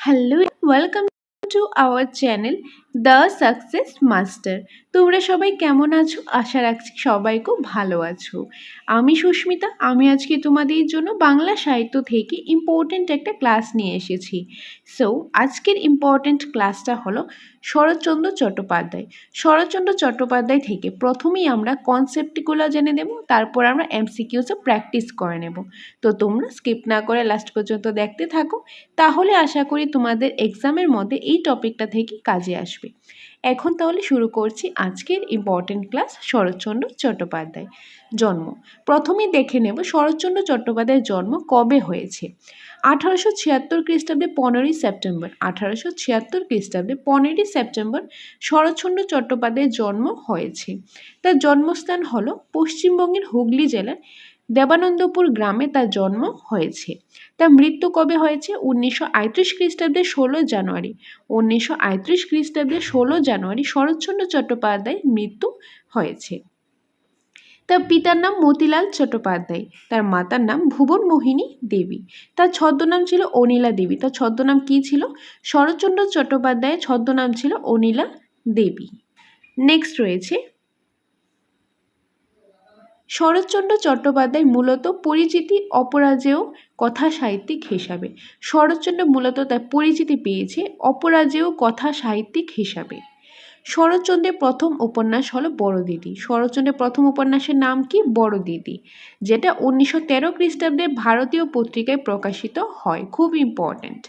Hello, welcome to our channel the success master. তোমরা সবাই কেমন আছো? আশা রাখছি সবাই খুব ভালো আছো। আমি সুস্মিতা। আমি আজকে তোমাদের জন্য বাংলা সাহিত্য থেকে ইম্পর্টেন্ট একটা ক্লাস নিয়ে এসেছি। সো আজকের ইম্পর্টেন্ট ক্লাসটা হলো শরৎচন্দ্র চট্টোপাধ্যায়। শরৎচন্দ্র চট্টোপাধ্যায় থেকে প্রথমেই আমরা কনসেপ্টগুলো জেনে নেব, তারপর আমরা এমসিকিউসে প্র্যাকটিস করে নেব। তো তোমরা স্কিপ না করে লাস্ট পর্যন্ত দেখতে থাকো, তাহলে আশা করি তোমাদের এক্সামের মধ্যে এই টপিকটা থেকে কাজে আসবে। এখন তাহলে শুরু করছি আজকের ইম্পর্টেন্ট ক্লাস শরৎচন্দ্র চট্টোপাধ্যায়। জন্ম প্রথমেই দেখে নেব শরৎচন্দ্র চট্টোপাধ্যায়ের জন্ম কবে হয়েছে। 1876 খ্রিস্টাব্দে 15ই সেপ্টেম্বর। 1876 খ্রিস্টাব্দে 15ই সেপ্টেম্বর শরৎচন্দ্র চট্টোপাধ্যায়ের জন্ম হয়েছে। তার জন্মস্থান হলো পশ্চিমবঙ্গের হুগলি জেলার দেবানন্দপুর গ্রামে তার জন্ম হয়েছে। তার মৃত্যু কবে হয়েছে? 1938 খ্রিস্টাব্দে 16 জানুয়ারি। 1938 খ্রিস্টাব্দে 16 জানুয়ারি শরৎচন্দ্র চট্টোপাধ্যায়ের মৃত্যু হয়েছে। তার পিতার নাম মতিলাল চট্টোপাধ্যায়, তার মাতার নাম ভুবনমোহিনী দেবী। তার ছদ্মনাম ছিল অনিলা দেবী। তার ছদ্মনাম কী ছিল? শরৎচন্দ্র চট্টোপাধ্যায়ের ছদ্মনাম ছিল অনিলা দেবী। নেক্সট রয়েছে শরৎচন্দ্র চট্টোপাধ্যায় মূলত পরিচিতি অপরাজেয় কথা সাহিত্যিক হিসাবে। শরৎচন্দ্র মূলত তার পরিচিতি পেয়েছে অপরাজেয় কথা সাহিত্যিক হিসাবে। শরৎচন্দ্রের প্রথম উপন্যাস হলো বড় দিদি। শরৎচন্দ্রের প্রথম উপন্যাসের নাম কি? বড় দিদি, যেটা 1913 খ্রিস্টাব্দে ভারতীয় পত্রিকায় প্রকাশিত হয়। খুব ইম্পর্ট্যান্ট।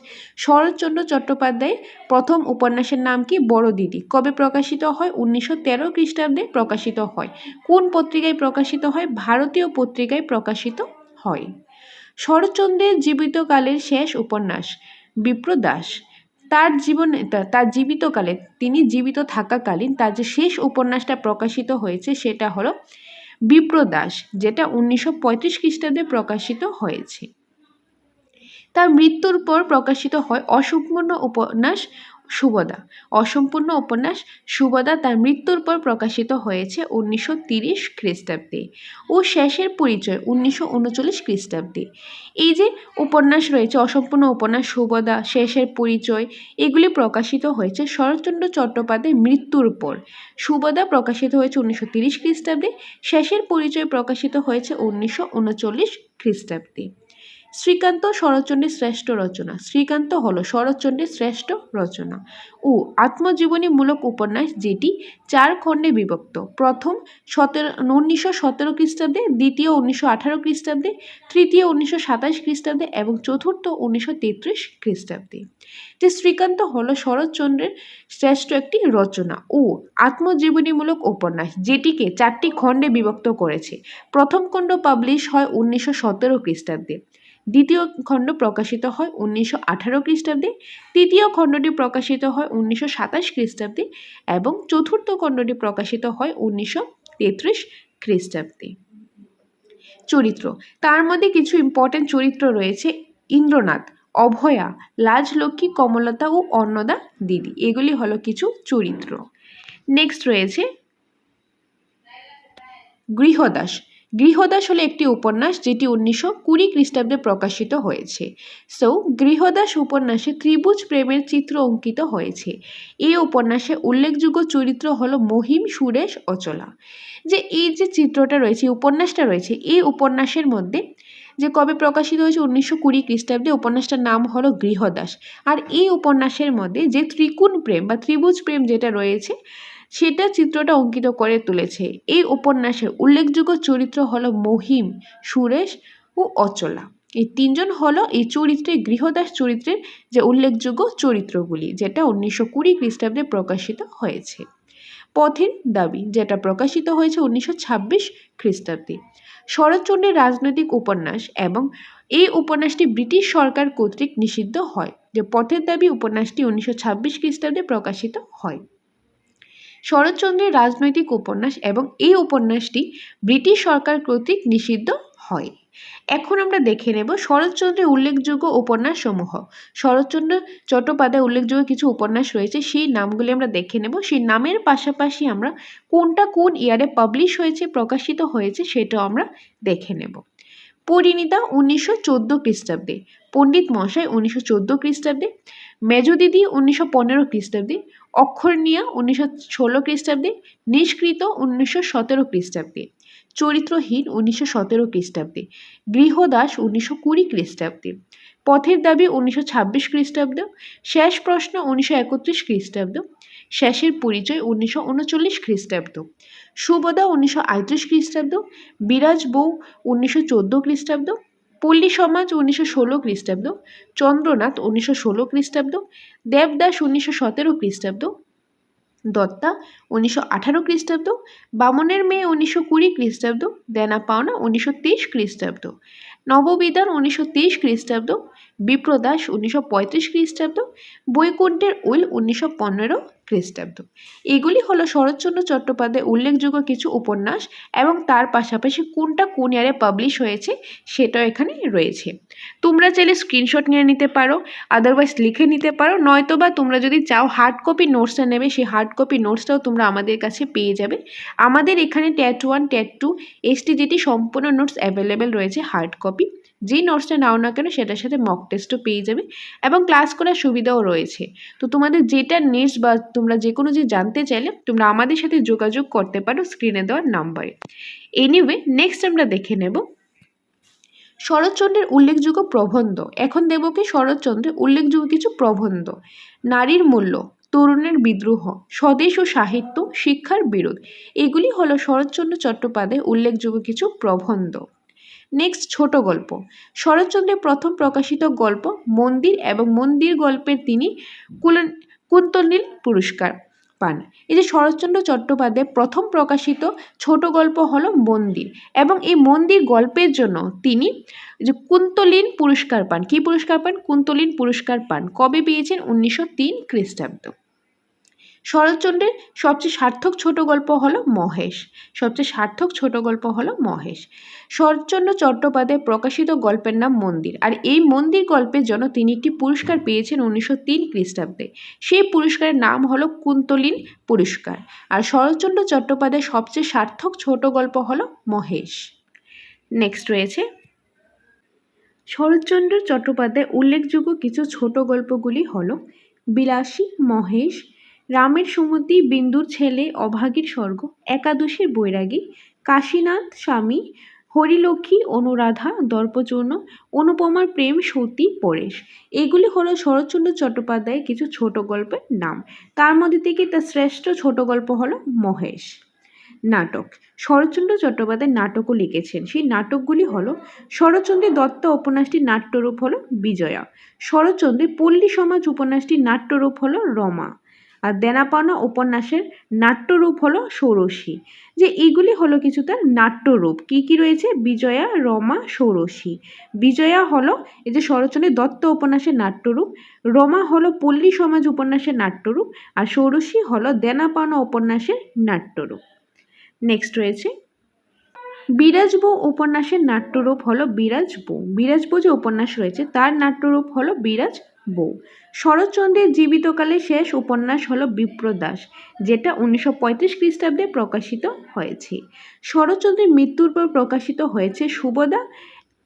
শরৎচন্দ্র চট্টোপাধ্যায়ের প্রথম উপন্যাসের নাম কি? বড় দিদি। কবে প্রকাশিত হয়? 1913 খ্রিস্টাব্দে প্রকাশিত হয়। কোন পত্রিকায় প্রকাশিত হয়? ভারতীয় পত্রিকায় প্রকাশিত হয়। শরৎচন্দ্রের জীবিতকালের শেষ উপন্যাস বিপ্রদাস। তার জীবিতকালে, তিনি জীবিত থাকাকালীন তার যে শেষ উপন্যাসটা প্রকাশিত হয়েছে সেটা হলো বিপ্রদাস, যেটা 1935 খ্রিস্টাব্দে প্রকাশিত হয়েছে। তার মৃত্যুর পর প্রকাশিত হয় অসম্পূর্ণ উপন্যাস সুবোধা। অসম্পূর্ণ উপন্যাস সুবোধা তার মৃত্যুর পর প্রকাশিত হয়েছে 1930 খ্রিস্টাব্দে। ও শেষের পরিচয় 1939 খ্রিস্টাব্দে। এই যে উপন্যাস রয়েছে অসম্পূর্ণ উপন্যাস সুবোধা, শেষের পরিচয়, এগুলি প্রকাশিত হয়েছে শরৎচন্দ্র চট্টোপাধ্যায়ের মৃত্যুর পর। সুবোধা প্রকাশিত হয়েছে 1930 খ্রিস্টাব্দে, শেষের পরিচয় প্রকাশিত হয়েছে 1939 খ্রিস্টাব্দে। শ্রীকান্ত শরৎচন্দ্রের শ্রেষ্ঠ রচনা। শ্রীকান্ত হলো শরৎচন্দ্রের শ্রেষ্ঠ রচনা ও আত্মজীবনীমূলক উপন্যাস, যেটি 4 খণ্ডে বিভক্ত। প্রথম 1917 খ্রিস্টাব্দে, দ্বিতীয় 1918 খ্রিস্টাব্দে, তৃতীয় 1927 খ্রিস্টাব্দে এবং চতুর্থ 1933 খ্রিস্টাব্দে। যে শ্রীকান্ত হলো শরৎচন্দ্রের শ্রেষ্ঠ একটি রচনা ও আত্মজীবনীমূলক উপন্যাস, যেটিকে 4টি খণ্ডে বিভক্ত করেছে। প্রথম খণ্ড পাবলিশ হয় 1917 খ্রিস্টাব্দে, দ্বিতীয় খণ্ড প্রকাশিত হয় 1918 খ্রিস্টাব্দে, তৃতীয় খণ্ডটি প্রকাশিত হয় 1927 খ্রিস্টাব্দে এবং চতুর্থ খণ্ডটি প্রকাশিত হয় 1933 খ্রিস্টাব্দে। চরিত্র, তার মধ্যে কিছু ইম্পর্টেন্ট চরিত্র রয়েছে। ইন্দ্রনাথ, অভয়া, লাজলক্ষ্মী, কমলতা ও অন্নদা দিদি, এগুলি হলো কিছু চরিত্র। নেক্সট রয়েছে গৃহদাস। গৃহদাস হলো একটি উপন্যাস যেটি 1920 খ্রিস্টাব্দে প্রকাশিত হয়েছে। সো গৃহদাস উপন্যাসে ত্রিভুজ প্রেমের চিত্র অঙ্কিত হয়েছে। এই উপন্যাসে উল্লেখযোগ্য চরিত্র হলো মহিম, সুরেশ, অচলা। যে এই যে চিত্রটা রয়েছে, উপন্যাসটা রয়েছে, এই উপন্যাসের মধ্যে যে কবে প্রকাশিত হয়েছে 1920 খ্রিস্টাব্দে, উপন্যাসটার নাম হলো গৃহদাস। আর এই উপন্যাসের মধ্যে যে ত্রিকোণ প্রেম বা ত্রিভুজ প্রেম যেটা রয়েছে, সেটা চিত্রটা অঙ্কিত করে তুলেছে। এই উপন্যাসের উল্লেখযোগ্য চরিত্র হলো মহিম, সুরেশ ও অচলা। এই তিনজন হলো এই চরিত্রের, গৃহদাস চরিত্রের যে উল্লেখযোগ্য চরিত্রগুলি, যেটা 1920 খ্রিস্টাব্দে প্রকাশিত হয়েছে। পথের দাবি, যেটা প্রকাশিত হয়েছে 1926 খ্রিস্টাব্দে। শরৎচন্দ্রের রাজনৈতিক উপন্যাস এবং এই উপন্যাসটি ব্রিটিশ সরকার কর্তৃক নিষিদ্ধ হয়। যে পথের দাবি উপন্যাসটি 1926 খ্রিস্টাব্দে প্রকাশিত হয়। শরৎচন্দ্রের রাজনৈতিক উপন্যাস এবং এই উপন্যাসটি ব্রিটিশ সরকার কর্তৃক নিষিদ্ধ হয়। এখন আমরা দেখে নেব শরৎচন্দ্রের উল্লেখযোগ্য উপন্যাস সমূহ। শরৎচন্দ্র চট্টোপাধ্যায় উল্লেখযোগ্য কিছু উপন্যাস রয়েছে, সেই নামগুলি আমরা দেখে নেব। সেই নামের পাশাপাশি আমরা কোনটা কোন ইয়ারে পাবলিশ হয়েছে, প্রকাশিত হয়েছে, সেটাও আমরা দেখে নেব। পরিণীতা 1914 খ্রিস্টাব্দে, পণ্ডিত মশাই 1914 খ্রিস্টাব্দে, মেজদিদি 1915 খ্রিস্টাব্দে, অক্ষরনিয়া 1916 খ্রিস্টাব্দে, নিষ্কৃত 1917 খ্রিস্টাব্দে, চরিত্রহীন 1917 খ্রিস্টাব্দে, গৃহদাস 1920 খ্রিস্টাব্দে, পথের দাবি 1926 খ্রিস্টাব্দ, শেষ প্রশ্ন 1931 খ্রিস্টাব্দ, শেষের পরিচয় 1939 খ্রিস্টাব্দ, সুবোধা 1938 খ্রিস্টাব্দ, বিরাজ বউ 1914 খ্রিস্টাব্দ, পল্লী সমাজ 1916 খ্রিস্টাব্দ, চন্দ্রনাথ 1916 খ্রিস্টাব্দ, দেবদাস 1917 খ্রিস্টাব্দ, দত্তা 1918 খ্রিস্টাব্দ, বামনের মেয়ে 1920 খ্রিস্টাব্দ, দেনা পাওনা 1923 খ্রিস্টাব্দ, নববিধান 1923 খ্রিস্টাব্দ, বিপ্রদাস 1935 খ্রিস্টাব্দ, বৈকুণ্ঠের উইল 1915 খ্রিস্টাব্দ। এগুলি হলো শরৎচন্দ্র চট্টোপাধ্যায়ের উল্লেখযোগ্য কিছু উপন্যাস এবং তার পাশাপাশি কোনটা কোন ইয়ারে পাবলিশ হয়েছে সেটাও এখানে রয়েছে। তোমরা চাইলে স্ক্রিনশট নিয়ে নিতে পারো, আদারওয়াইজ লিখে নিতে পারো, নয়তোবা তোমরা যদি চাও হার্ড কপি নোটসটা নেবে সেই হার্ড কপি নোটসটাও তোমরা আমাদের কাছে পেয়ে যাবে। আমাদের এখানে ট্যাট 1 ট্যাট 2 এসটিজিটি সম্পূর্ণ নোটস অ্যাভেলেবেল রয়েছে হার্ড কপি। যেই নোটসটা নাও না কেন সেটার সাথে মক টেস্টও পেয়ে যাবে এবং ক্লাস করার সুবিধাও রয়েছে। তো তোমাদের যেটা নেক্সট বা তোমরা যে কোনো যে জানতে চাইলে তোমরা আমাদের সাথে যোগাযোগ করতে পারো স্ক্রিনে দেওয়ার নাম্বারে। এনিওয়ে নেক্সট আমরা দেখে নেব শরৎচন্দ্রের উল্লেখযোগ্য প্রবন্ধ। এখন দেব কি শরৎচন্দ্রের উল্লেখযোগ্য কিছু প্রবন্ধ। নারীর মূল্য, তরুণের বিদ্রোহ, স্বদেশ ও সাহিত্য, শিক্ষার বিরোধ, এগুলি হলো শরৎচন্দ্র চট্টোপাধ্যায়ের উল্লেখযোগ্য কিছু প্রবন্ধ। নেক্সট ছোট গল্প। শরৎচন্দ্রের প্রথম প্রকাশিত গল্প মন্দির এবং মন্দির গল্পের তিনি কুন্তলীন পুরস্কার পান। এই যে শরৎচন্দ্র চট্টোপাধ্যায়ের প্রথম প্রকাশিত ছোট গল্প হলো মন্দির এবং এই মন্দির গল্পের জন্য তিনি যে কুন্তলীন পুরস্কার পান। কি পুরস্কার পান? কুন্তলীন পুরস্কার পান। কবে পেয়েছেন? 1903 খ্রিস্টাব্দ। শরৎচন্দ্রের সবচেয়ে সার্থক ছোট গল্প হলো মহেশ। সবচেয়ে সার্থক ছোট গল্প হলো মহেশ। শরৎচন্দ্র চট্টোপাধ্যায় প্রকাশিত গল্পের নাম মন্দির, আর এই মন্দির গল্পের জন্য তিনি একটি পুরস্কার পেয়েছেন 1903 খ্রিস্টাব্দে। সেই পুরস্কারের নাম হলো কুন্তলীন পুরস্কার। আর শরৎচন্দ্র চট্টোপাধ্যায়ের সবচেয়ে সার্থক ছোট গল্প হলো মহেশ। নেক্সট রয়েছে শরৎচন্দ্র চট্টোপাধ্যায়ের উল্লেখযোগ্য কিছু ছোট গল্পগুলি হলো বিলাসী, মহেশ, রামের সুমতি, বিন্দুর ছেলে, অভাগীর স্বর্গ, একাদশীর বৈরাগী, কাশীনাথ স্বামী, হরিলক্ষ্মী, অনুরাধা, দর্পচূর্ণ, অনুপমার প্রেম, সতী, পরেশ। এগুলি হলো শরৎচন্দ্র চট্টোপাধ্যায়ের কিছু ছোট গল্পের নাম। তার মধ্যে থেকে তার শ্রেষ্ঠ ছোট গল্প হলো মহেশ। নাটক। শরৎচন্দ্র চট্টোপাধ্যায় নাটকও লিখেছেন। সেই নাটকগুলি হলো শরৎচন্দ্রের দত্ত উপন্যাসটির নাট্যরূপ হলো বিজয়া, শরৎচন্দ্রের পল্লী সমাজ উপন্যাসটির নাট্যরূপ হলো রমা, আর দেনা পাওনা উপন্যাসের নাট্যরূপ হলো ষোড়শী। যে এইগুলি হলো কিছু তার নাট্যরূপ। কি কি রয়েছে? বিজয়া, রমা, ষোড়শী। বিজয়া হলো এই যে শরৎচন্দ্রের দত্ত উপন্যাসের নাট্যরূপ, রমা হলো পল্লী সমাজ উপন্যাসের নাট্যরূপ, আর ষোড়শী হলো দেনা পাওনা উপন্যাসের নাট্যরূপ। নেক্সট রয়েছে বিরাজ বউ উপন্যাসের নাট্যরূপ হলো বিরাজ বউ। বিরাজ বউ যে উপন্যাস রয়েছে তার নাট্যরূপ হলো বিরাজ বউ। শরৎচন্দ্রের জীবিতকালে শেষ উপন্যাস হলো বিপ্রদাস, যেটা 1935 খ্রিস্টাব্দে প্রকাশিত হয়েছে। শরৎচন্দ্রের মৃত্যুর পর প্রকাশিত হয়েছে সুবোধা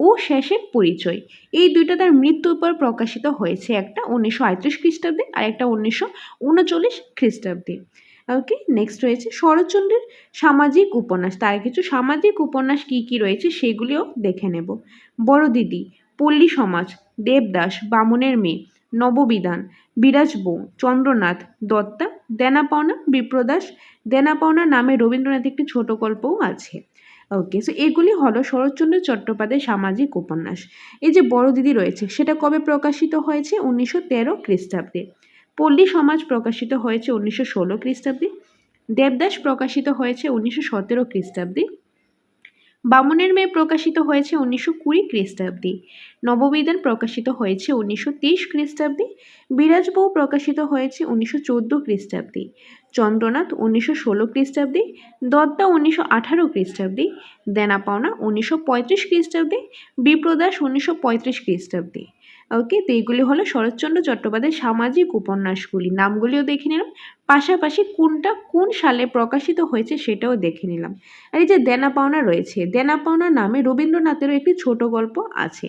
ও শেষের পরিচয়। এই দুইটা তার মৃত্যুর পর প্রকাশিত হয়েছে, একটা 1938 খ্রিস্টাব্দে আর একটা 1939 খ্রিস্টাব্দে। ওকে, নেক্সট রয়েছে শরৎচন্দ্রের সামাজিক উপন্যাস। তার কিছু সামাজিক উপন্যাস কি কি রয়েছে সেগুলিও দেখে নেব। বড় দিদি, পল্লী সমাজ, দেবদাস, বামনের মেয়ে, নববিধান, বিরাজ বউ, চন্দ্রনাথ, দত্তা, দেনা পাওনা, বিপ্রদাস। দেনা পাওনা নামে রবীন্দ্রনাথের একটি ছোট গল্পও আছে। ওকে, সো এগুলি হলো শরৎচন্দ্র চট্টোপাধ্যায়ের সামাজিক উপন্যাস। এই যে বড় দিদি রয়েছে সেটা কবে প্রকাশিত হয়েছে? 1913 খ্রিস্টাব্দে। পল্লী সমাজ প্রকাশিত হয়েছে 1916 খ্রিস্টাব্দে। দেবদাস প্রকাশিত হয়েছে 1917 খ্রিস্টাব্দে। বামনের মেয়ে প্রকাশিত হয়েছে 1920 খ্রিস্টাব্দে। নববিধান প্রকাশিত হয়েছে 1923 খ্রিস্টাব্দে। বিরাজ বউ প্রকাশিত হয়েছে 1914 খ্রিস্টাব্দে। চন্দ্রনাথ 1916 খ্রিস্টাব্দে। দত্তা 1918 খ্রিস্টাব্দে। দেনা পাওনা 1935 খ্রিস্টাব্দে। বিপ্রদাস 1935 খ্রিস্টাব্দে। ওকে, তো এইগুলি হলো শরৎচন্দ্র চট্টোপাধ্যায়ের সামাজিক উপন্যাসগুলি। নামগুলিও দেখে নিলাম, পাশাপাশি কোনটা কোন সালে প্রকাশিত হয়েছে সেটাও দেখে নিলাম। আর এই যে দেনা পাওনা রয়েছে, দেনা পাওনা নামে রবীন্দ্রনাথেরও একটি ছোট গল্প আছে,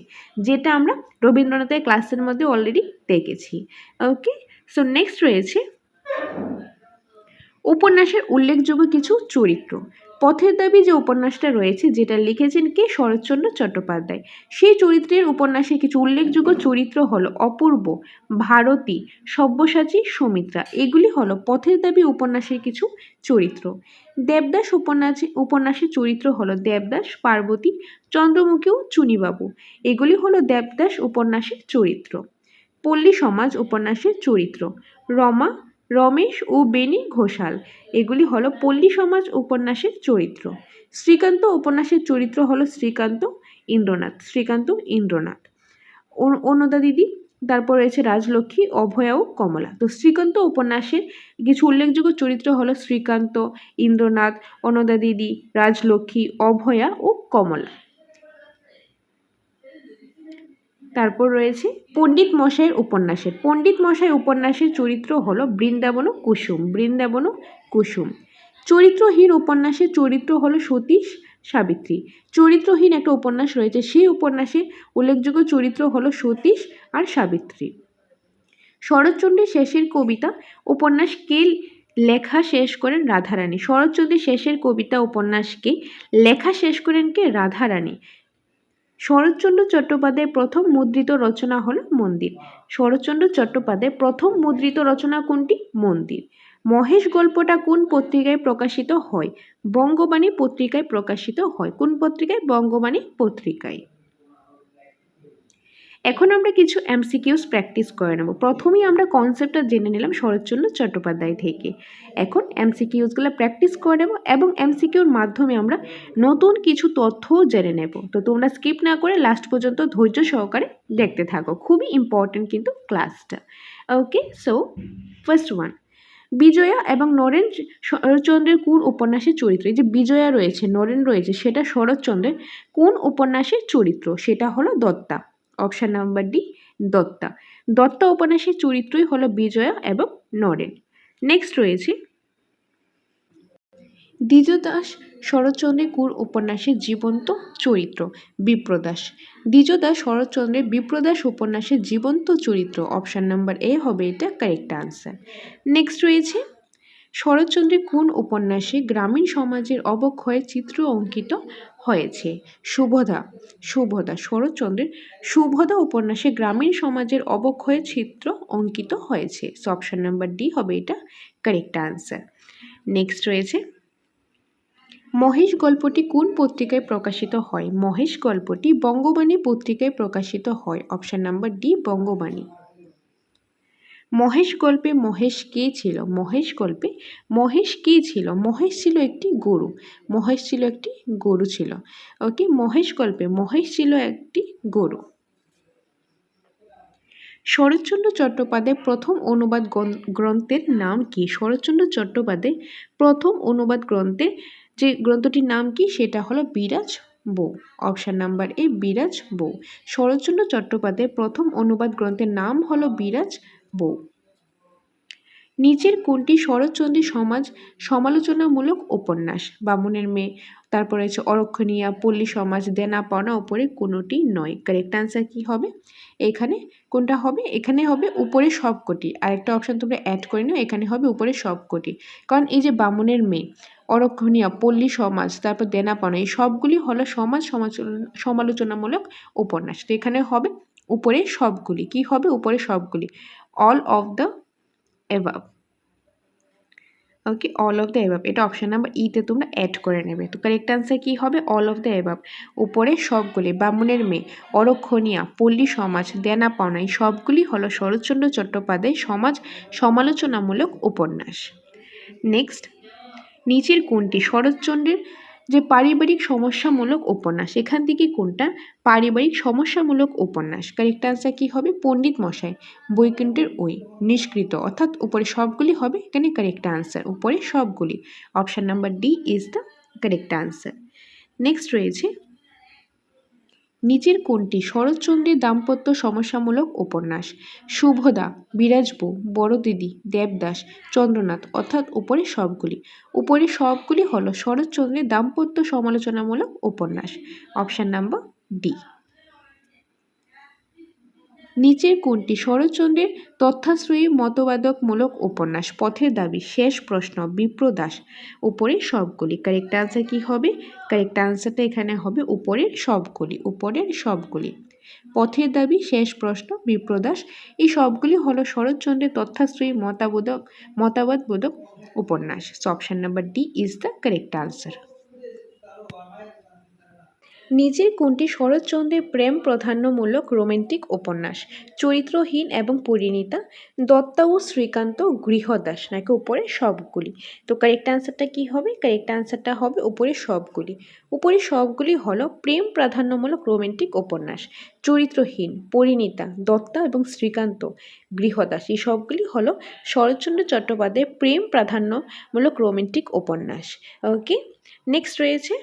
যেটা আমরা রবীন্দ্রনাথের ক্লাসের মধ্যে অলরেডি দেখেছি। ওকে, সো নেক্সট রয়েছে উপন্যাসের উল্লেখযোগ্য কিছু চরিত্র। পথের দাবি যে উপন্যাসটা রয়েছে, যেটা লিখেছেন কে? শরৎচন্দ্র চট্টোপাধ্যায়। সেই চরিত্রের উপন্যাসের কিছু উল্লেখযোগ্য চরিত্র হলো অপূর্ব, ভারতী, সব্যসাচী, সুমিত্রা। এগুলি হলো পথের দাবি উপন্যাসের কিছু চরিত্র। দেবদাস উপন্যাসের চরিত্র হলো দেবদাস, পার্বতী, চন্দ্রমুখী ও চুনিবাবু। এগুলি হলো দেবদাস উপন্যাসের চরিত্র। পল্লী সমাজ উপন্যাসের চরিত্র রমা, রমেশ ও বেনি ঘোষাল। এগুলি হলো পল্লী সমাজ উপন্যাসের চরিত্র। শ্রীকান্ত উপন্যাসের চরিত্র হলো শ্রীকান্ত ইন্দ্রনাথ। অন্নদা দিদি, তারপর রয়েছে রাজলক্ষ্মী, অভয়া ও কমলা। তো শ্রীকান্ত উপন্যাসের কিছু উল্লেখযোগ্য চরিত্র হলো শ্রীকান্ত, ইন্দ্রনাথ, অন্নদা দিদি, রাজলক্ষ্মী, অভয়া ও কমলা। তারপর রয়েছে পণ্ডিত মশাই উপন্যাসের চরিত্র হলো বৃন্দাবন ও কুসুম। চরিত্রহীন উপন্যাসের চরিত্র হলো সতীশ, সাবিত্রী। চরিত্রহীন একটা উপন্যাস রয়েছে, সেই উপন্যাসের উল্লেখযোগ্য চরিত্র হলো সতীশ আর সাবিত্রী। শরৎচন্দ্রের শেষের কবিতা উপন্যাসকে লেখা শেষ করেন রাধারানী। শরৎচন্দ্রের শেষের কবিতা উপন্যাসকে লেখা শেষ করেন কে? রাধারানী। শরৎচন্দ্র চট্টোপাধ্যায়ের প্রথম মুদ্রিত রচনা হলো মন্দির। শরৎচন্দ্র চট্টোপাধ্যায়ের প্রথম মুদ্রিত রচনা কোনটি? মন্দির। মহেশ গল্পটা কোন পত্রিকায় প্রকাশিত হয়? বঙ্গবাণী পত্রিকায় প্রকাশিত হয়। কোন পত্রিকায়? বঙ্গবাণী পত্রিকায়। এখন আমরা কিছু এমসিকিউস প্র্যাকটিস করে নেব। প্রথমেই আমরা কনসেপ্টটা জেনে নিলাম শরৎচন্দ্র চট্টোপাধ্যায় থেকে। এখন এমসিকিউসগুলো প্র্যাকটিস করে নেব এবং এমসিকিউর মাধ্যমে আমরা নতুন কিছু তথ্যও জেনে নেব। তো তোমরা স্কিপ না করে লাস্ট পর্যন্ত ধৈর্য সহকারে দেখতে থাকো, খুবই ইম্পর্টেন্ট কিন্তু ক্লাসটা। ওকে, সো ফার্স্ট ওয়ান, বিজয়া এবং নরেন শরৎচন্দ্রের কোন উপন্যাসের চরিত্র? এই যে বিজয়া রয়েছে, নরেন রয়েছে, সেটা শরৎচন্দ্রের কোন উপন্যাসের চরিত্র? সেটা হলো Datta. Option number D, Datta. Datta উপন্যাসের চরিত্রই হলো বিজয়া এবং নরেন। নেক্সট রয়েছে দ্বিজদাস শরৎচন্দ্রের কোন উপন্যাসের জীবন্ত চরিত্র? বিপ্রদাস। দ্বিজদাস শরৎচন্দ্রের বিপ্রদাস উপন্যাসের জীবন্ত চরিত্র। অপশন নাম্বার এ হবে এটা কারেক্ট আনসার। নেক্সট রয়েছে শরৎচন্দ্রের কোন উপন্যাসে গ্রামীণ সমাজের অবক্ষয়ের চিত্র অঙ্কিত হয়েছে? সুভদা। শরৎচন্দ্রের সুভদা উপন্যাসে গ্রামীণ সমাজের অবক্ষয়ের চিত্র অঙ্কিত হয়েছে। অপশন নাম্বার ডি হবে এটা কারেক্ট আনসার। নেক্সট রয়েছে মহেশ গল্পটি কোন পত্রিকায় প্রকাশিত হয়? মহেশ গল্পটি বঙ্গবাণী পত্রিকায় প্রকাশিত হয়। Option number D, Bangabani. Mahesh গল্পে মহেশ কে ছিল? মহেশ ছিল একটি গরু ছিল। ওকে, মহেশ গল্পে মহেশ ছিল একটি গরু। শরৎচন্দ্র চট্টোপাধ্যায়ের প্রথম অনুবাদ গ্রন্থের নাম কি? শরৎচন্দ্র চট্টোপাধ্যায়ের প্রথম অনুবাদ গ্রন্থের যে গ্রন্থটির নাম কি? সেটা হলো বিরাজ বউ। অপশন নাম্বার এ, বিরাজ বউ। শরৎচন্দ্র চট্টোপাধ্যায়ের প্রথম অনুবাদ গ্রন্থের নাম হলো বিরাজ বউ। নিচের কোনটি শরৎচন্দ্রের সমালোচনামূলক উপন্যাস? বামুনের মেয়ে, তারপরে হচ্ছে অরক্ষণীয়া, পল্লী সমাজ, দেনা পাওনা, উপরে কোনোটি নয়। কারেক্ট আনসার কি হবে? এখানে কোনটা হবে? এখানে হবে উপরে সবকটি। আরেকটা অপশন তোমরা অ্যাড করে নাও, এখানে হবে উপরে সবকটি। কারণ এই যে বামুনের মেয়ে, অরক্ষণীয়া, পল্লী সমাজ, তারপর দেনা পাওনা, এই সবগুলি হলো সমালোচনামূলক উপন্যাস। তো এখানে হবে উপরে সবগুলি। কি হবে? উপরে সবগুলি, all of the above. Okay, all of the above, এটা অপশন নাম্বার ইতে তোমরা অ্যাড করে নেবে। তো কারেক্ট আনসার কি হবে? অল অফ দ্য এবাব, উপরে সবগুলি, বামুনের মেয়ে, অরক্ষণীয়া, পল্লী সমাজ, দেনা পাওনা, এই সবগুলি হলো শরৎচন্দ্র চট্টোপাধ্যায়ের সমালোচনামূলক উপন্যাস। নেক্সট, নিচের কোনটি শরৎচন্দ্রের যে পারিবারিক সমস্যামূলক উপন্যাস? এখান থেকে কোনটা পারিবারিক সমস্যামূলক উপন্যাস? কারেক্ট আনসার কি হবে? পণ্ডিত মশাই, বৈকুণ্ঠের ওই, নিষ্কৃত, অর্থাৎ উপরে সবগুলি হবে এখানে কারেক্ট আনসার, উপরে সবগুলি। Option number D is the correct answer. Next রয়েছে নিচের কোনটি শরৎচন্দ্রের দাম্পত্য সমস্যামূলক উপন্যাস? শুভদা, বিরাজবউ, বড়দিদি, দেবদাস, চন্দ্রনাথ, অর্থাৎ উপরের সবগুলি। উপরের সবগুলি হলো শরৎচন্দ্রের দাম্পত্য সমালোচনামূলক উপন্যাস। Option number D. নিচের কোনটি শরৎচন্দ্রের তথ্যাশ্রয়ী মতবাদকমূলক উপন্যাস? পথের দাবি, শেষ প্রশ্ন, বিপ্রদাস, উপরের সবগুলি। কারেক্ট আনসার কি হবে? কারেক্ট আনসারটা এখানে হবে উপরের সবগুলি। উপরের সবগুলি। পথের দাবি, শেষ প্রশ্ন, বিপ্রদাস, এই সবগুলি হলো শরৎচন্দ্রের তথ্যাশ্রয়ী মতবাদবোধক উপন্যাস। So option number D is the correct answer. নিচের কোনটি শরৎচন্দ্রের প্রেম প্রাধান্যমূলক রোমান্টিক উপন্যাস? চরিত্রহীন এবং পরিণীতা, দত্তা ও শ্রীকান্ত, গৃহদাস, নাকি উপরে সবগুলি? তো কারেক্ট আনসারটা কি হবে? কারেক্ট আনসারটা হবে উপরে সবগুলি। উপরে সবগুলি হলো প্রেম প্রাধান্যমূলক রোমান্টিক উপন্যাস। চরিত্রহীন, পরিণীতা, দত্তা এবং শ্রীকান্ত, গৃহদাস, এই সবগুলি হলো শরৎচন্দ্র চট্টোপাধ্যায়ের প্রেম প্রাধান্যমূলক রোমান্টিক উপন্যাস। ওকে, নেক্সট রয়েছে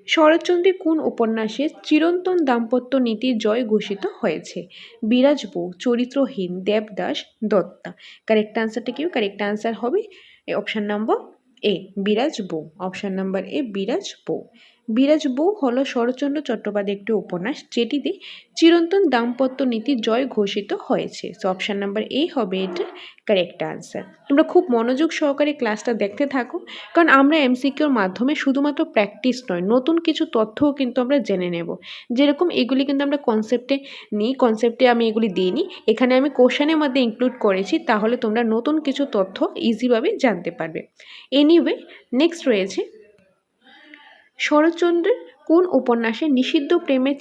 শরৎচন্দ্রের কোন উপন্যাসে চিরন্তন দাম্পত্য নীতির জয় ঘোষিত হয়েছে? বিরাজবউ, চরিত্রহীন, দেবদাস, দত্তা। কারেক্ট আনসারটা কি? কারেক্ট আনসার হবে option number A, Biraj Bou. Option number A, Biraj Bou. Biraj Bou হলো শরৎচন্দ্র চট্টোপাধ্যায়ের একটি উপন্যাস যেটিতে চিরন্তন দাম্পত্য নীতির জয় ঘোষিত হয়েছে। সো অপশান নাম্বার এ হবে এটা কারেক্ট আনসার। তোমরা খুব মনোযোগ সহকারে ক্লাসটা দেখতে থাকো, কারণ আমরা এমসিকিউর মাধ্যমে শুধুমাত্র প্র্যাকটিস নয়, নতুন কিছু তথ্যও কিন্তু আমরা জেনে নেব। যেরকম এগুলি কিন্তু আমরা কনসেপ্টে নিই, কনসেপ্টে আমি এগুলি দিইনি, এখানে আমি কোশ্চেনের মধ্যে ইনক্লুড করেছি, তাহলে তোমরা নতুন কিছু তথ্য ইজিভাবে জানতে পারবে। এনিওয়ে, নেক্সট রয়েছে শরৎচন্দ্রের কোন উপন্যাসে নিষিদ্ধ প্রেমের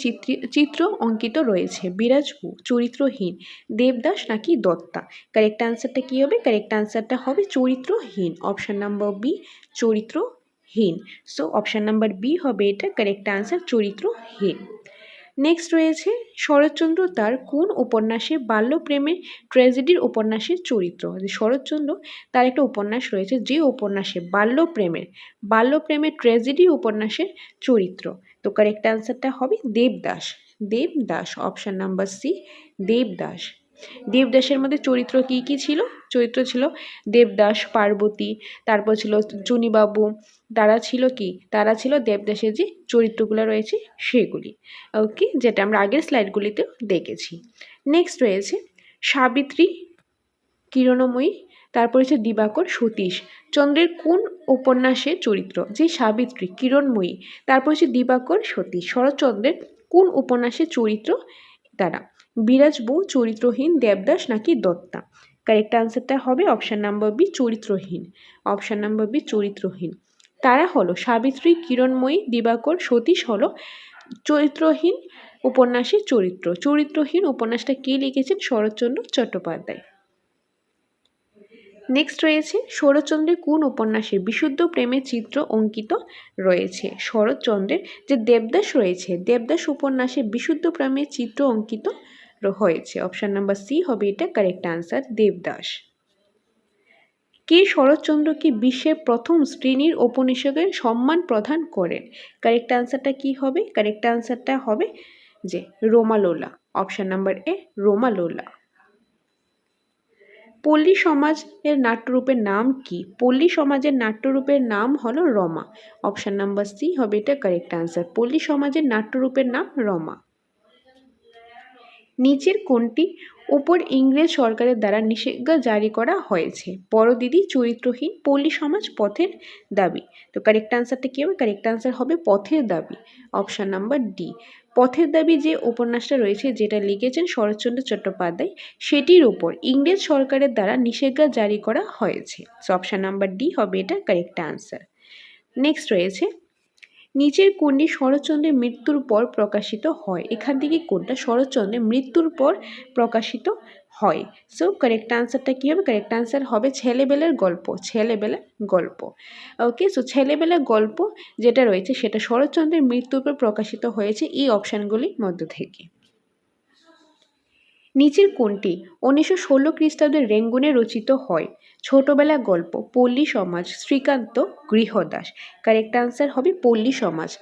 চিত্র অঙ্কিত রয়েছে? বিরাজবউ, চরিত্রহীন, দেবদাস, নাকি দত্তা? কারেক্ট আনসারটা কী হবে? কারেক্ট আনসারটা হবে চরিত্রহীন। অপশান নাম্বার বি, চরিত্রহীন। সো অপশান নাম্বার বি হবে এটা কারেক্ট আনসার, চরিত্রহীন। নেক্সট রয়েছে শরৎচন্দ্র তার কোন উপন্যাসে বাল্যপ্রেমের ট্র্যাজেডির উপন্যাসের চরিত্র? শরৎচন্দ্র তার একটা উপন্যাস রয়েছে যে উপন্যাসে বাল্যপ্রেমের ট্র্যাজেডি উপন্যাসের চরিত্র। তো কারেক্ট আনসারটা হবে Devdas. Devdas, option number C, Devdas. দেবদাসের মধ্যে চরিত্র কি কি ছিল? চরিত্র ছিল দেবদাস, পার্বতী, তারপর ছিল চুনিবাবু, তারা ছিল কি? তারা ছিল দেবদাসের যে চরিত্রগুলো রয়েছে সেগুলি। ওকে, যেটা আমরা আগের স্লাইডগুলিতেও দেখেছি। নেক্সট রয়েছে সাবিত্রী, কিরণময়ী, তারপর হচ্ছে দিবাকর, সতীশ চন্দ্রের কোন উপন্যাসের চরিত্র? যে সাবিত্রী, কিরণময়ী, তারপর হচ্ছে দিবাকর, সতীশ শরৎচন্দ্রের কোন উপন্যাসের চরিত্র তারা? বিরাজবউ, চরিত্রহীন, দেবদাস, নাকি দত্তা? কারেক্ট আনসারটা হবে অপশান নাম্বার বি, চরিত্রহীন। অপশান নাম্বার বি, চরিত্রহীন। তারা হলো সাবিত্রী, কিরণময়ী, দিবাকর, সতীশ হলো চরিত্রহীন উপন্যাসের চরিত্র। চরিত্রহীন উপন্যাসটা কে লিখেছেন? শরৎচন্দ্র চট্টোপাধ্যায়। নেক্সট রয়েছে শরৎচন্দ্রের কোন উপন্যাসে বিশুদ্ধ প্রেমের চিত্র অঙ্কিত রয়েছে? শরৎচন্দ্রের যে দেবদাস রয়েছে, দেবদাস উপন্যাসে বিশুদ্ধ প্রেমের চিত্র অঙ্কিত হয়েছে। অপশান নাম্বার সি হবে এটা কারেক্ট আনসার, দেবদাস। কে শরৎচন্দ্রকে বিশ্বের প্রথম শ্রেণীর ঔপন্যাসিকের সম্মান প্রদান করেন? কারেক্ট আনসারটা কি হবে? কারেক্ট আনসারটা হবে যে রোমালোলা। অপশান নাম্বার এ, রোমালোলা। পল্লী সমাজের নাট্যরূপের নাম কি? পল্লী সমাজের নাট্যরূপের নাম হলো রমা। অপশান নাম্বার সি হবে এটা কারেক্ট আনসার, পল্লী সমাজের নাট্যরূপের নাম রমা। নিচের কোনটি উপর ইংরেজ সরকারের দ্বারা নিষেধাজ্ঞা জারি করা হয়েছে? বড়দিদি, চরিত্রহীন, পল্লী সমাজ, পথের দাবি। তো কারেক্ট আনসারটা কী হবে? কারেক্ট আনসার হবে পথের দাবি। Option number D. পথের দাবি যে উপন্যাসটা রয়েছে, যেটা লিখেছেন শরৎচন্দ্র চট্টোপাধ্যায়, সেটির উপর ইংরেজ সরকারের দ্বারা নিষেধাজ্ঞা জারি করা হয়েছে। সো অপশান নাম্বার ডি হবে এটা কারেক্ট আনসার। নেক্সট রয়েছে নিচের কোনটি শরৎচন্দ্রের মৃত্যুর পর প্রকাশিত হয়? এখান থেকে কোনটা শরৎচন্দ্রের মৃত্যুর পর প্রকাশিত হয়? সো কারেক্ট আনসারটা কী হবে? কারেক্ট আনসার হবে ছেলেবেলার গল্প। ছেলেবেলার গল্প। ওকে, সো ছেলেবেলার গল্প যেটা রয়েছে সেটা শরৎচন্দ্রের মৃত্যুর পর প্রকাশিত হয়েছে এই অপশানগুলির মধ্য থেকে। নিচের কোনটি 1916 খ্রিস্টাব্দে রেঙ্গুনে রচিত হয়? ছোটবেলা গল্প, পল্লী সমাজ, শ্রীকান্ত, গৃহদাস। কারেক্ট আনসার হবে পল্লী সমাজ।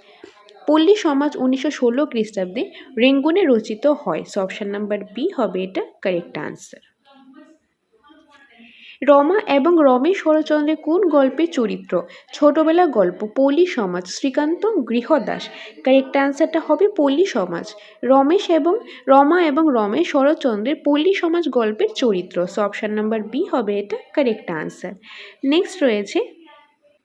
পল্লী সমাজ 1916 খ্রিস্টাব্দে রেঙ্গুনে রচিত হয়। সো অপশন নাম্বার বি হবে এটা কারেক্ট আনসার। রমা এবং রমেশ শরৎচন্দ্রের কোন গল্পের চরিত্র? ছোটবেলা গল্প, পল্লী সমাজ, শ্রীকান্ত, গৃহদাস। কারেক্ট অ্যান্সারটা হবে পল্লী সমাজ। রমা এবং রমেশ শরৎচন্দ্রের পল্লী সমাজ গল্পের চরিত্র। সো অপশন নাম্বার বি হবে এটা কারেক্ট অ্যান্সার। নেক্সট রয়েছে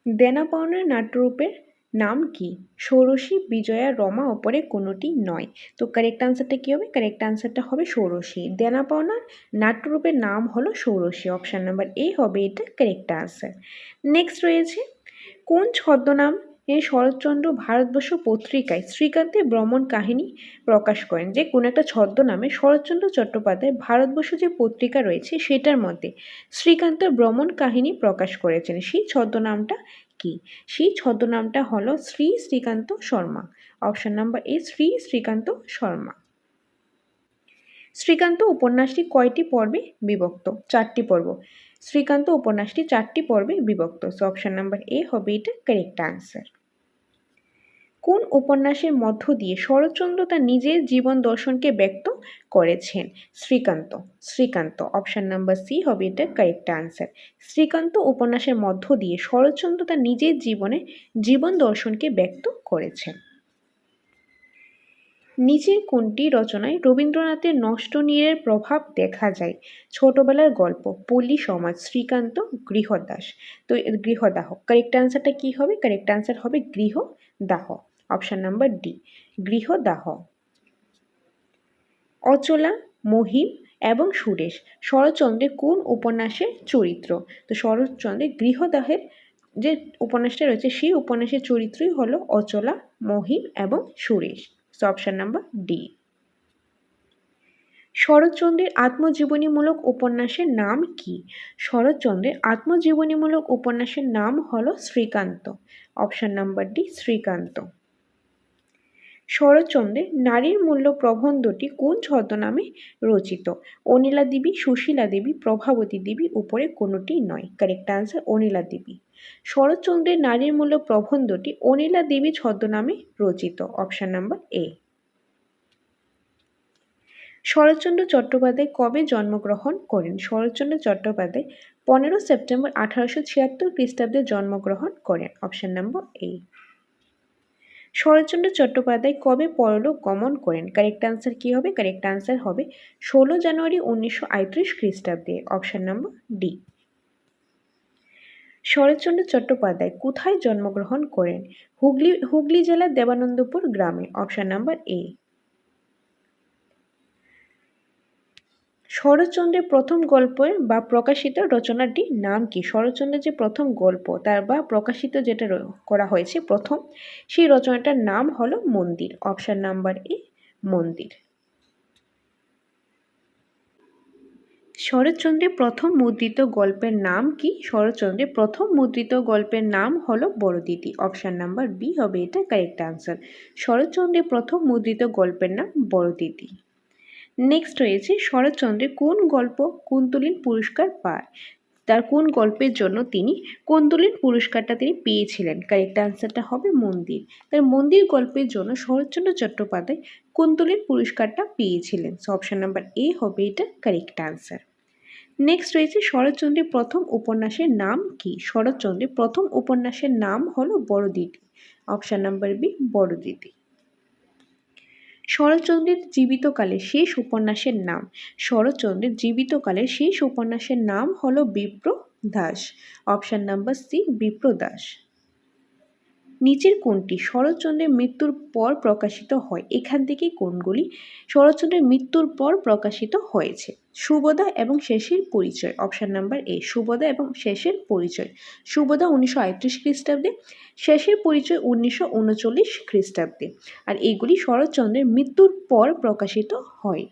দেনা পাওনার নাট্যরূপের নাম কি? ষোড়শী, বিজয়া, রমা, অপরে কোনোটি নয়। তো কারেক্ট আনসারটা কী হবে? কারেক্ট আনসারটা হবে ষোড়শী। দেনা পাওনার নাট্যরূপের নাম হলো ষোড়শী। অপশান নাম্বার এ হবে এটা কারেক্ট আনসার। নেক্সট রয়েছে কোন ছদ্মনাম শরৎচন্দ্র ভারতবর্ষ পত্রিকায় শ্রীকান্তের ভ্রমণ কাহিনী প্রকাশ করেন? যে কোনো একটা ছদ্মনামে শরৎচন্দ্র চট্টোপাধ্যায় ভারতবর্ষ যে পত্রিকা রয়েছে সেটার মধ্যে শ্রীকান্তের ভ্রমণ কাহিনী প্রকাশ করেছেন। সেই ছদ্মনামটা কি? সেই ছদ্মনামটা হলো Shri Srikanta Sharma. Option number A Shri Srikanta Sharma. Srikanta উপন্যাসটি কয়টি পর্বে বিভক্ত? 4টি পর্ব। শ্রীকান্ত উপন্যাসটি 4টি পর্বে বিভক্ত। সো অপশন নাম্বার এ হবে এটা কারেক্ট আনসার। কোন উপন্যাসের মধ্য দিয়ে শরৎচন্দ্র তার নিজের জীবন দর্শনকে ব্যক্ত করেছেন? শ্রীকান্ত। অপশন নাম্বার সি হবে এটা কারেক্ট আনসার। শ্রীকান্ত উপন্যাসের মধ্য দিয়ে শরৎচন্দ্র তার নিজের জীবন দর্শনকে ব্যক্ত করেছেন। নিচের কোনটি রচনায় রবীন্দ্রনাথের নষ্টনীড়ের প্রভাব দেখা যায়? ছোটবেলার গল্প, পল্লী সমাজ, শ্রীকান্ত, গৃহদাস। তো গৃহদাহ। কারেক্ট আনসারটা কি হবে? কারেক্ট আনসার হবে Grihadaha. Option number D Grihadaha. Achala, Mahim এবং সুরেশ শরৎচন্দ্রের কোন উপন্যাসের চরিত্র? তো শরৎচন্দ্রের গৃহদাহের যে উপন্যাসটা রয়েছে সেই উপন্যাসের চরিত্রই হলো অচলা, মহিম এবং Suresh. So option number D. শরৎচন্দ্রের আত্মজীবনীমূলক উপন্যাসের নাম কি? শরৎচন্দ্রের আত্মজীবনীমূলক উপন্যাসের নাম হলো Srikanta. Option number D Srikanta. শরৎচন্দ্রের নারীর মূল্য প্রবন্ধটি কোন ছদ্মনামে রচিত? অনিলা দেবী, সুশীলা দেবী, প্রভাবতী দেবী, উপরে কোনোটি নয়। Correct answer Anila Devi. শরৎচন্দ্রের নারীর মূল্য প্রবন্ধটি অনিলা দেবী ছদ্মনামে রচিত। Option number A. Saratchandra Chattopadhyay কবে জন্মগ্রহণ করেন? শরৎচন্দ্র চট্টোপাধ্যায় 15 সেপ্টেম্বর 1876 খ্রিস্টাব্দে জন্মগ্রহণ করেন। Option number A. Saratchandra Chattopadhyay কবে পরলোক গমন করেন? কারেক্ট আনসার কি হবে? কারেক্ট আনসার হবে 16 জানুয়ারি 1938 খ্রিস্টাব্দে। Option number D. Saratchandra Chattopadhyay কোথায় জন্মগ্রহণ করেন? হুগলি জেলার দেবানন্দপুর গ্রামে। Option number A. শরৎচন্দ্রের প্রথম গল্পের বা প্রকাশিত রচনাটির নাম কি? শরৎচন্দ্রের যে প্রথম গল্প তার বা প্রকাশিত যেটা করা হয়েছে প্রথম, সেই রচনাটার নাম হলো মন্দির। অপশন নাম্বার এ মন্দির। শরৎচন্দ্রের প্রথম মুদ্রিত গল্পের নাম কি? শরৎচন্দ্রের প্রথম মুদ্রিত গল্পের নাম হলো বড়দিদি। অপশন নাম্বার বি হবে এটা কারেক্ট আনসার। শরৎচন্দ্রের প্রথম মুদ্রিত গল্পের নাম বড়দিদি। নেক্সট রয়েছে শরৎচন্দ্রের কোন গল্প কুন্তলীন পুরস্কার পায়? তার কোন গল্পের জন্য তিনি কুন্তলীন পুরস্কারটা তিনি পেয়েছিলেন? কারেক্ট আনসারটা হবে মন্দির। তার মন্দির গল্পের জন্য শরৎচন্দ্র চট্টোপাধ্যায় কুন্তলীন পুরস্কারটা পেয়েছিলেন। সো অপশন নাম্বার এ হবে এটা কারেক্ট আনসার। নেক্সট রয়েছে শরৎচন্দ্রের প্রথম উপন্যাসের নাম কি? শরৎচন্দ্রের প্রথম উপন্যাসের নাম হলো Bardidi. Option number B Bardidi. শরৎচন্দ্রের জীবিতকালের শেষ উপন্যাসের নাম? শরৎচন্দ্রের জীবিতকালের শেষ উপন্যাসের নাম হলো Bipradas. Option number C Bipradas. নিচের কোনটি শরৎচন্দ্রের মৃত্যুর পর প্রকাশিত হয়? এখান থেকে কোনগুলি শরৎচন্দ্রের মৃত্যুর পর প্রকাশিত হয়েছে? সুবোধা এবং শেষের পরিচয়। অপশন নাম্বার এ সুবোধা এবং শেষের পরিচয়। সুবোধা 1938 খ্রিস্টাব্দে, শেষের পরিচয় 1939 খ্রিস্টাব্দে। আর এইগুলি শরৎচন্দ্রের মৃত্যুর পর প্রকাশিত হয়।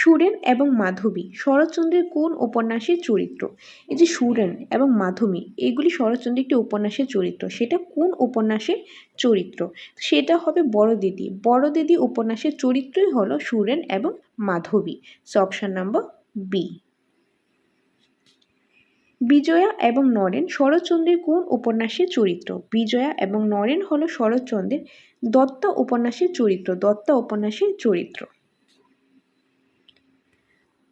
সুরেন এবং মাধবী শরৎচন্দ্রের কোন উপন্যাসের চরিত্র? এই যে সুরেন এবং মাধবী এগুলি শরৎচন্দ্রের একটি উপন্যাসের চরিত্র। সেটা কোন উপন্যাসের চরিত্র? সেটা হবে বড়দিদি। বড়দিদি উপন্যাসের চরিত্রই হলো সুরেন এবং Madhabi. So option number B. Bijoya এবং নরেন শরৎচন্দ্রের কোন উপন্যাসের চরিত্র? বিজয়া এবং নরেন হলো শরৎচন্দ্রের দত্তা উপন্যাসের চরিত্র। দত্তা উপন্যাসের চরিত্র।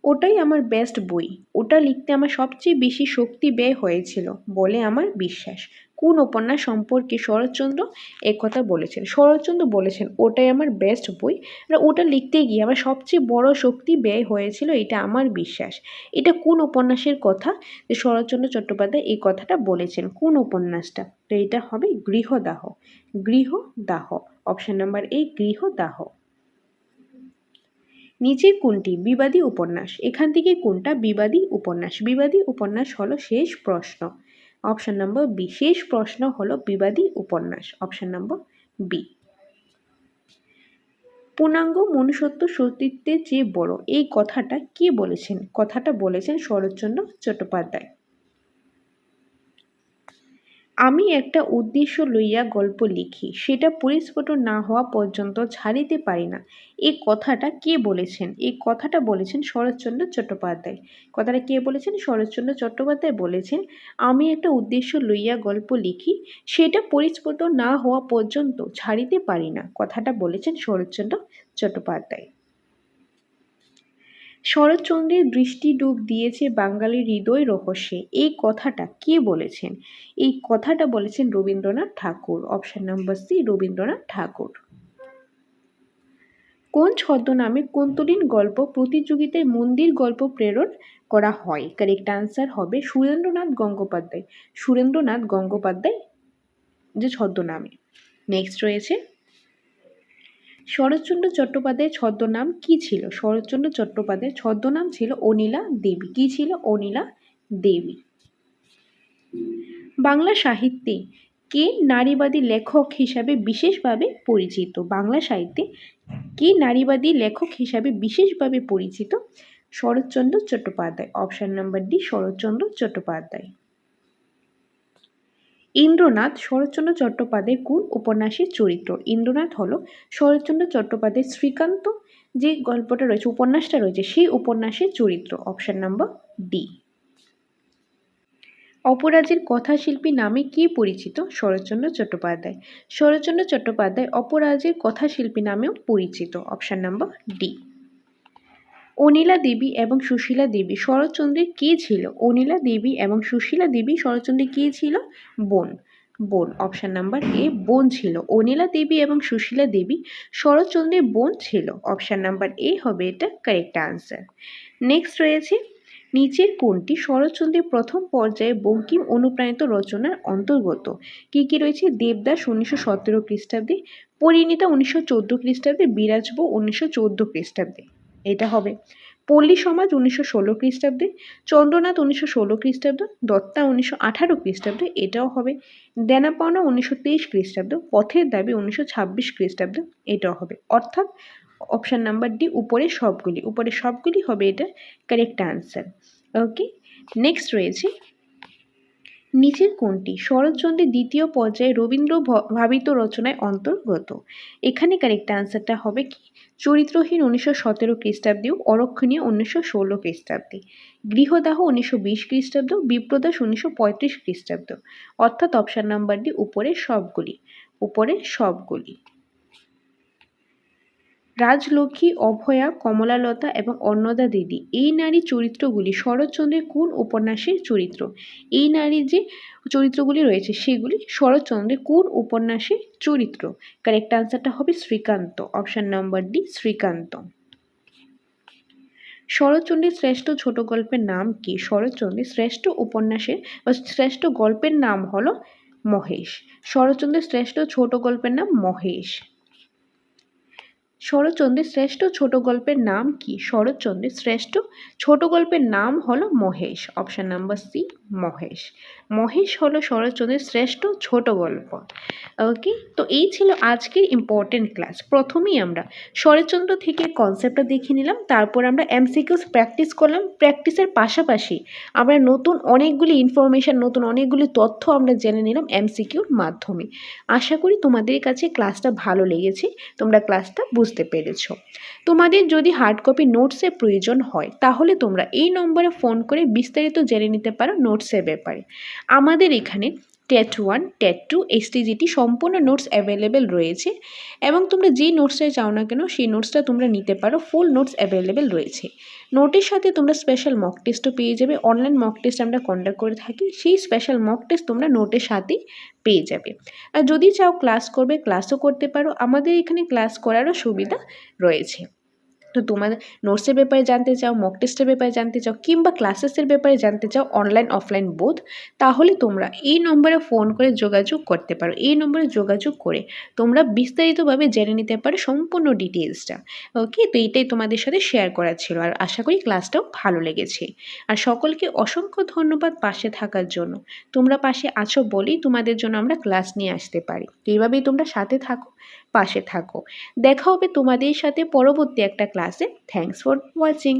ওটাই আমার বেস্ট বই, ওটা লিখতে আমার সবচেয়ে বেশি শক্তি ব্যয় হয়েছিল বলে আমার বিশ্বাস। কোন উপন্যাস সম্পর্কে শরৎচন্দ্র একথা বলেছেন? শরৎচন্দ্র বলেছেন ওটাই আমার বেস্ট বই, আর ওটা লিখতে গিয়ে আমার সবচেয়ে বড় শক্তি ব্যয় হয়েছিল, এটা আমার বিশ্বাস। এটা কোন উপন্যাসের কথা যে শরৎচন্দ্র চট্টোপাধ্যায় এই কথাটা বলেছেন? কোন উপন্যাসটা? তো এটা হবে গৃহদাহ। গৃহদাহ। অপশন নাম্বার এ, গৃহদাহ। নিচের কোনটি বিবাদী উপন্যাস? এখান থেকে কোনটা বিবাদী উপন্যাস? বিবাদী উপন্যাস হলো শেষ প্রশ্ন। অপশন নম্বর বি, শেষ প্রশ্ন হলো বিবাদী উপন্যাস। Option number B. পূর্ণাঙ্গ মনুষ্যত্ব সতীত্বের চেয়ে বড়, এই কথাটা কে বলেছেন? কথাটা বলেছেন শরৎচন্দ্র চট্টোপাধ্যায়। আমি একটা উদ্দেশ্য লইয়া গল্প লিখি, সেটা পরিস্ফুট না হওয়া পর্যন্ত ছাড়িতে পারি না, এই কথাটা কে বলেছেন? এই কথাটা বলেছেন শরৎচন্দ্র চট্টোপাধ্যায়। কথাটা কে বলেছেন? শরৎচন্দ্র চট্টোপাধ্যায় বলেছেন আমি একটা উদ্দেশ্য লইয়া গল্প লিখি, সেটা পরিস্ফুট না হওয়া পর্যন্ত ছাড়িতে পারি না, কথাটা বলেছেন শরৎচন্দ্র চট্টোপাধ্যায়। শরৎচন্দ্রের দৃষ্টি ডুব দিয়েছে বাঙালির হৃদয় রহস্যে, এই কথাটা কে বলেছেন? এই কথাটা বলেছেন রবীন্দ্রনাথ ঠাকুর। অপশন নাম্বার সি, রবীন্দ্রনাথ ঠাকুর। কোন ছদ্মনামে কুন্তলীন গল্প প্রতিযোগিতায় মন্দির গল্প প্রেরণ করা হয়? কারেক্ট আনসার হবে সুরেন্দ্রনাথ গঙ্গোপাধ্যায়। সুরেন্দ্রনাথ গঙ্গোপাধ্যায় যে ছদ্মনামে। নেক্সট রয়েছে শরৎচন্দ্র চট্টোপাধ্যায়ের ছদ্মনাম কি ছিল? শরৎচন্দ্র চট্টোপাধ্যায়ের ছদ্মনাম ছিল অনিলা দেবী। কি ছিল? অনিলা দেবী। বাংলা সাহিত্যে কে নারীবাদী লেখক হিসাবে বিশেষভাবে পরিচিত? বাংলা সাহিত্যে কে নারীবাদী লেখক হিসাবে বিশেষভাবে পরিচিত? Saratchandra Chattopadhyay. Option number D, Saratchandra Chattopadhyay. Indranath Saratchandra চট্টোপাধ্যায়ের কোন উপন্যাসের চরিত্র? ইন্দ্রনাথ হলো শরৎচন্দ্র চট্টোপাধ্যায়ের শ্রীকান্ত যে গল্পটা রয়েছে, উপন্যাসটা রয়েছে, সেই উপন্যাসের চরিত্র। Option number D. অপরাজের কথাশিল্পী নামে কে পরিচিত? শরৎচন্দ্র চট্টোপাধ্যায়। শরৎচন্দ্র চট্টোপাধ্যায় অপরাজের কথাশিল্পী নামেও পরিচিত। Option number D. Anila Debi এবং সুশীলা দেবী শরৎচন্দ্রের কে ছিল? অনিলা দেবী এবং সুশীলা দেবী শরৎচন্দ্রের কে ছিল? বোন। বোন। অপশন নাম্বার এ, বোন ছিল। অনিলা দেবী এবং সুশীলা দেবী শরৎচন্দ্রের বোন ছিল। অপশন নাম্বার এ হবে এটা কারেক্ট আনসার। নেক্সট রয়েছে নিচের কোনটি শরৎচন্দ্রের প্রথম পর্যায়ে বঙ্কিম অনুপ্রাণিত রচনার অন্তর্গত? কি কি রয়েছে? দেবদাস 1917 খ্রিস্টাব্দে, পরিণীতা 1914 খ্রিস্টাব্দে, বিরাজ বউ 1914 খ্রিস্টাব্দে। এটা হবে। পল্লী সমাজ 1916 খ্রিস্টাব্দে, চন্দ্রনাথ 1916 খ্রিস্টাব্দ, দত্তা 1918 খ্রিস্টাব্দে। এটাও হবে। দেনা পাওনা 1923 খ্রিস্টাব্দ, পথের দাবি 1926 খ্রিস্টাব্দ। এটাও হবে। অর্থাৎ অপশন নাম্বার ডি, উপরের সবগুলি হবে এটা কারেক্ট আনসার। ওকে, নেক্সট রয়েছে নিচের কোনটি শরৎচন্দ্রের দ্বিতীয় পর্যায়ে রবীন্দ্র ভাবিত রচনায় অন্তর্গত? এখানে কারেক্ট আনসারটা হবে কি? চরিত্রহীন 1917 খ্রিস্টাব্দে, অরক্ষণীয় 1916 খ্রিস্টাব্দে, গৃহদাহ 1920 খ্রিস্টাব্দ, বিপ্রদাস 1935 খ্রিস্টাব্দ। অর্থাৎ অপশন নাম্বার ডি, উপরের সবগুলি। রাজলক্ষ্মী, অভয়া, কমলালতা এবং অন্নদা দিদি এই নারী চরিত্রগুলি শরৎচন্দ্রের কোন উপন্যাসের চরিত্র? এই নারী যে চরিত্রগুলি রয়েছে সেগুলি শরৎচন্দ্রের কোন উপন্যাসের চরিত্র? কারেক্ট আনসারটা হবে Srikanta. Option number D, Srikanta. শরৎচন্দ্রের শ্রেষ্ঠ ছোট গল্পের নাম কি? শরৎচন্দ্রের শ্রেষ্ঠ উপন্যাসের বা শ্রেষ্ঠ গল্পের নাম হলো মহেশ। শরৎচন্দ্রের শ্রেষ্ঠ ছোট গল্পের নাম মহেশ। শরৎচন্দ্রের শ্রেষ্ঠ ছোট গল্পের নাম কি? শরৎচন্দ্রের শ্রেষ্ঠ ছোট গল্পের নাম হলো Mahesh. Option number C, Mahesh. Mahesh হলো শরৎচন্দ্রের শ্রেষ্ঠ ছোট গল্প। ওকে, তো এই ছিল আজকের ইম্পর্টেন্ট ক্লাস। প্রথমেই আমরা শরৎচন্দ্র থেকে কনসেপ্টটা দেখে নিলাম, তারপর আমরা এমসিকিউস প্র্যাকটিস করলাম। প্র্যাকটিসের পাশাপাশি আমরা নতুন অনেকগুলি ইনফরমেশান, নতুন অনেকগুলি তথ্য আমরা জেনে নিলাম এমসিকিউর মাধ্যমে। আশা করি তোমাদের কাছে ক্লাসটা ভালো লেগেছে, তোমরা ক্লাসটা বুঝতে পেরেছো। তোমাদের যদি হার্ড কপি নোটসের প্রয়োজন হয় তাহলে তোমরা এই নম্বরে ফোন করে বিস্তারিত জেনে নিতে পারো নোটস নোটসের ব্যাপারে। আমাদের এখানে টেট 1, টেট 2, এসটিজিটি সম্পূর্ণ নোটস অ্যাভেলেবেল রয়েছে এবং তোমরা যেই নোটসটাই চাও না কেন সেই নোটসটা তোমরা নিতে পারো। ফুল নোটস অ্যাভেলেবেল রয়েছে। নোটের সাথে তোমরা স্পেশাল মক টেস্টও পেয়ে যাবে। অনলাইন মক টেস্ট আমরা কন্ডাক্ট করে থাকি, সেই স্পেশাল মক টেস্ট তোমরা নোটের সাথেই পেয়ে যাবে। আর যদি চাও ক্লাস করবে, ক্লাসও করতে পারো। আমাদের এখানে ক্লাস করারও সুবিধা রয়েছে। তো তোমাদের নোটসের ব্যাপারে জানতে চাও, মক টেস্টের ব্যাপারে জানতে চাও কিংবা ক্লাসেসের ব্যাপারে জানতে চাও, অনলাইন অফলাইন বোথ, তাহলে তোমরা এই নম্বরে ফোন করে যোগাযোগ করতে পারো। এই নম্বরে যোগাযোগ করে তোমরা বিস্তারিতভাবে জেনে নিতে পারো সম্পূর্ণ ডিটেলসটা। ওকে, তো এইটাই তোমাদের সাথে শেয়ার করার ছিল। আর আশা করি ক্লাসটাও ভালো লেগেছে। আর সকলকে অসংখ্য ধন্যবাদ পাশে থাকার জন্য। তোমরা পাশে আছো বলেই তোমাদের জন্য আমরা ক্লাস নিয়ে আসতে পারি। তো এইভাবেই তোমরা সাথে থাকো, পাশে থাকো। দেখা হবে তোমাদের সাথে পরবর্তী একটা ক্লাসে। Thanks for watching.